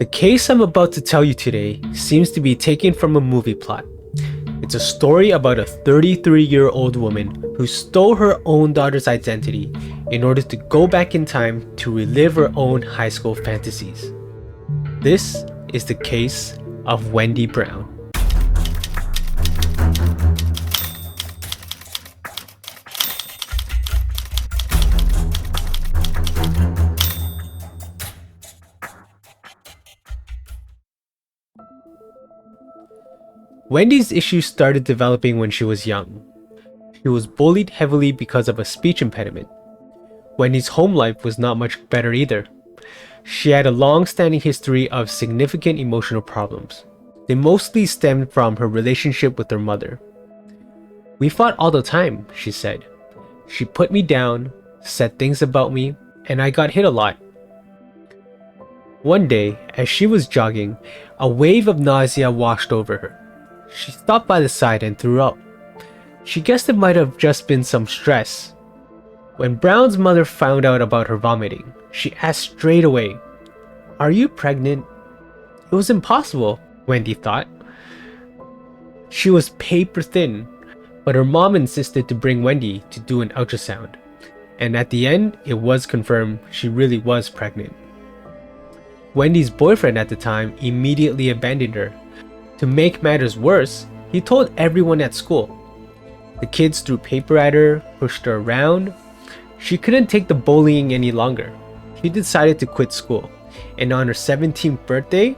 The case I'm about to tell you today seems to be taken from a movie plot. It's a story about a 33-year-old woman who stole her own daughter's identity in order to go back in time to relive her own high school fantasies. This is the case of Wendy Brown. Wendy's issues started developing when she was young. She was bullied heavily because of a speech impediment. Wendy's home life was not much better either. She had a long-standing history of significant emotional problems. They mostly stemmed from her relationship with her mother. "We fought all the time," she said. "She put me down, said things about me, and I got hit a lot." One day, as she was jogging, a wave of nausea washed over her. She stopped by the side and threw up. She guessed it might have just been some stress. When Brown's mother found out about her vomiting, she asked straight away, "Are you pregnant?" It was impossible, Wendy thought. She was paper thin, but her mom insisted to bring Wendy to do an ultrasound. And at the end, it was confirmed she really was pregnant. Wendy's boyfriend at the time immediately abandoned her. To make matters worse, he told everyone at school. The kids threw paper at her, pushed her around. She couldn't take the bullying any longer. She decided to quit school, and on her 17th birthday,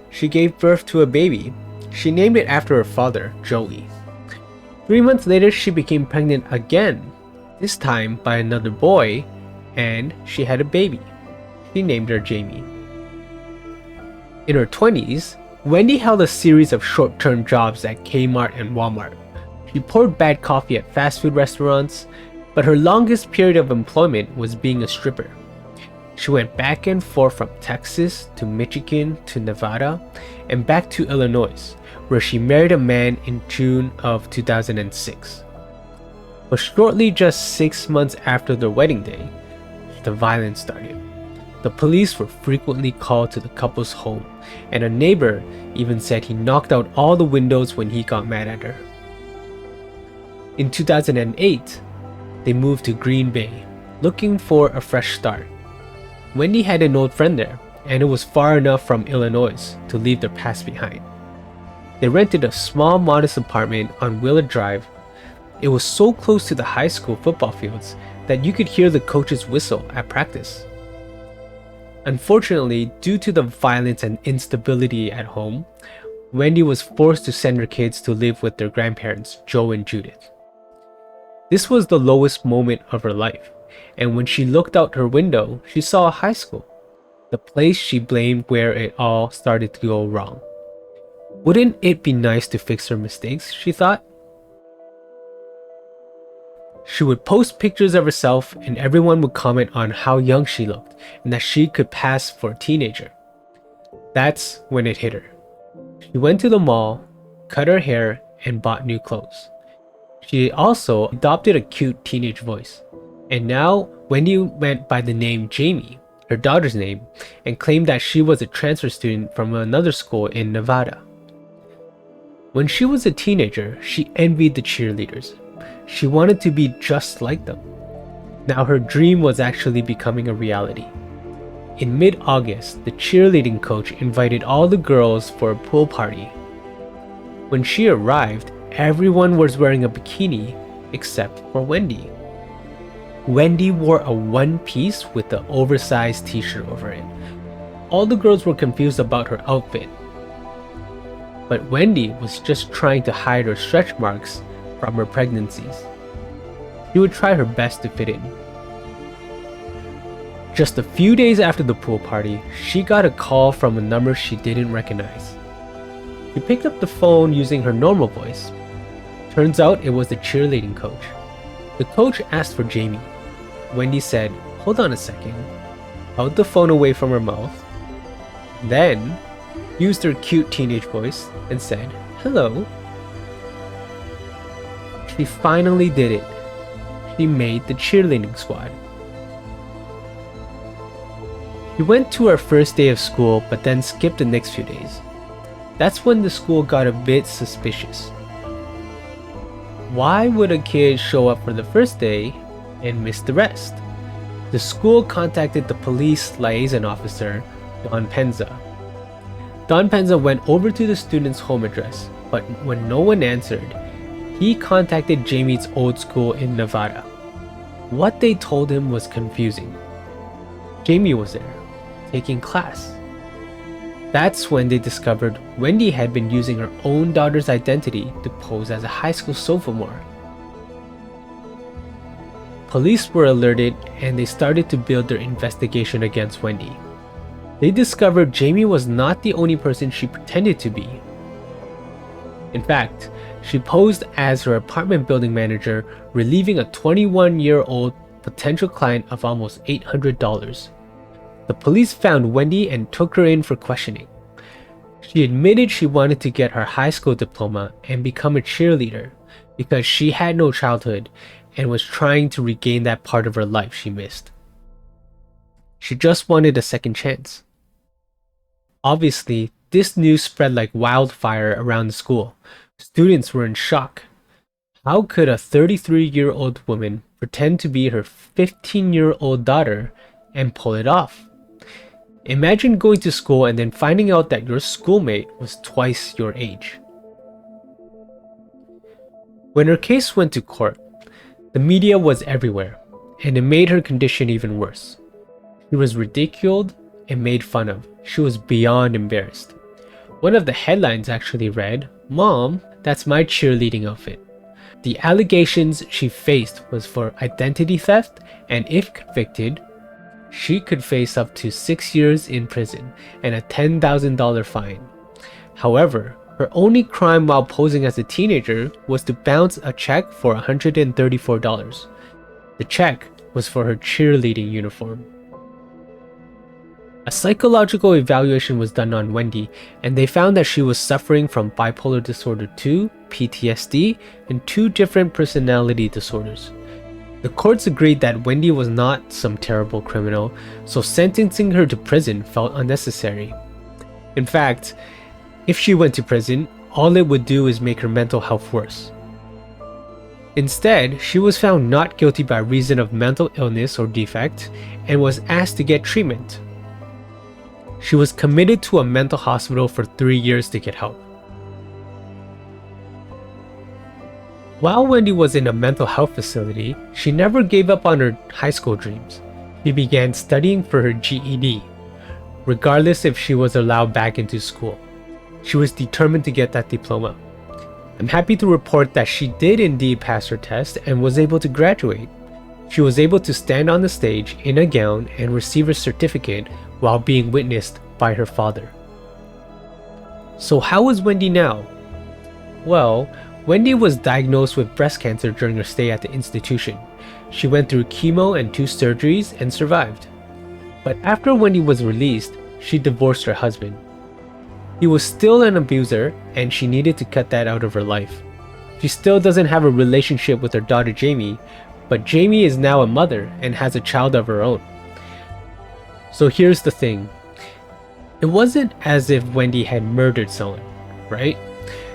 she gave birth to a baby. She named it after her father, Joey. 3 months later, she became pregnant again, this time by another boy, and she had a baby. She named her Jamie. In her 20s, Wendy held a series of short-term jobs at Kmart and Walmart. She poured bad coffee at fast food restaurants, but her longest period of employment was being a stripper. She went back and forth from Texas to Michigan to Nevada and back to Illinois, where she married a man in June of 2006. But shortly, just 6 months after their wedding day, the violence started. The police were frequently called to the couple's home, and a neighbor even said he knocked out all the windows when he got mad at her. In 2008, they moved to Green Bay, looking for a fresh start. Wendy had an old friend there, and it was far enough from Illinois to leave their past behind. They rented a small, modest apartment on Willard Drive. It was so close to the high school football fields that you could hear the coach's whistle at practice. Unfortunately, due to the violence and instability at home, Wendy was forced to send her kids to live with their grandparents, Joe and Judith. This was the lowest moment of her life, and when she looked out her window, she saw a high school, the place she blamed where it all started to go wrong. Wouldn't it be nice to fix her mistakes, she thought? She would post pictures of herself and everyone would comment on how young she looked and that she could pass for a teenager. That's when it hit her. She went to the mall, cut her hair, and bought new clothes. She also adopted a cute teenage voice. And now Wendy went by the name Jamie, her daughter's name, and claimed that she was a transfer student from another school in Nevada. When she was a teenager, she envied the cheerleaders. She wanted to be just like them. Now her dream was actually becoming a reality. In mid-August, the cheerleading coach invited all the girls for a pool party. When she arrived, everyone was wearing a bikini except for Wendy. Wendy wore a one-piece with an oversized t-shirt over it. All the girls were confused about her outfit. But Wendy was just trying to hide her stretch marks from her pregnancies. She would try her best to fit in. Just a few days after the pool party, she got a call from a number she didn't recognize. She picked up the phone using her normal voice. Turns out it was the cheerleading coach. The coach asked for Jamie. Wendy said, "Hold on a second," held the phone away from her mouth, then used her cute teenage voice and said, "Hello." She finally did it. She made the cheerleading squad. She went to her first day of school but then skipped the next few days. That's when the school got a bit suspicious. Why would a kid show up for the first day and miss the rest? The school contacted the police liaison officer, Don Penza. Don Penza went over to the student's home address, but when no one answered, he contacted Jamie's old school in Nevada. What they told him was confusing. Jamie was there, taking class. That's when they discovered Wendy had been using her own daughter's identity to pose as a high school sophomore. Police were alerted and they started to build their investigation against Wendy. They discovered Jamie was not the only person she pretended to be. In fact, she posed as her apartment building manager, relieving a 21-year-old potential client of almost $800. The police found Wendy and took her in for questioning. She admitted she wanted to get her high school diploma and become a cheerleader because she had no childhood and was trying to regain that part of her life she missed. She just wanted a second chance. Obviously, this news spread like wildfire around the school. Students were in shock. How could a 33-year-old woman pretend to be her 15-year-old daughter and pull it off? Imagine going to school and then finding out that your schoolmate was twice your age. When her case went to court, the media was everywhere, and it made her condition even worse. She was ridiculed and made fun of. She was beyond embarrassed. One of the headlines actually read, "Mom, that's my cheerleading outfit." The allegations she faced was for identity theft, and if convicted, she could face up to 6 years in prison and a $10,000 fine. However, her only crime while posing as a teenager was to bounce a check for $134. The check was for her cheerleading uniform. A psychological evaluation was done on Wendy, and they found that she was suffering from bipolar disorder 2, PTSD, and 2 different personality disorders. The courts agreed that Wendy was not some terrible criminal, so sentencing her to prison felt unnecessary. In fact, if she went to prison, all it would do is make her mental health worse. Instead, she was found not guilty by reason of mental illness or defect and was asked to get treatment. She was committed to a mental hospital for 3 years to get help. While Wendy was in a mental health facility, she never gave up on her high school dreams. She began studying for her GED, regardless if she was allowed back into school. She was determined to get that diploma. I'm happy to report that she did indeed pass her test and was able to graduate. She was able to stand on the stage in a gown and receive her certificate while being witnessed by her father. So how is Wendy now? Well, Wendy was diagnosed with breast cancer during her stay at the institution. She went through chemo and 2 surgeries and survived. But after Wendy was released, she divorced her husband. He was still an abuser and she needed to cut that out of her life. She still doesn't have a relationship with her daughter Jamie, but Jamie is now a mother and has a child of her own. So here's the thing. It wasn't as if Wendy had murdered someone, right?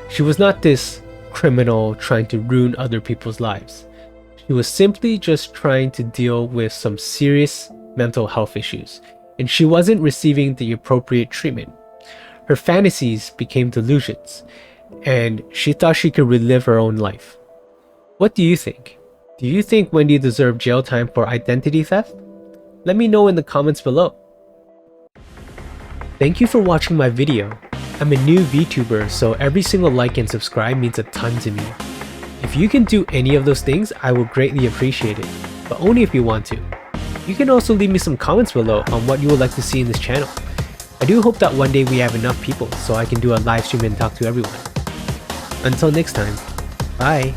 She was not this criminal trying to ruin other people's lives. She was simply just trying to deal with some serious mental health issues, and she wasn't receiving the appropriate treatment. Her fantasies became delusions, and she thought she could relive her own life. What do you think? Do you think Wendy deserved jail time for identity theft? Let me know in the comments below. Thank you for watching my video. I'm a new VTuber, so every single like and subscribe means a ton to me. If you can do any of those things, I will greatly appreciate it, but only if you want to. You can also leave me some comments below on what you would like to see in this channel. I do hope that one day we have enough people so I can do a live stream and talk to everyone. Until next time, bye!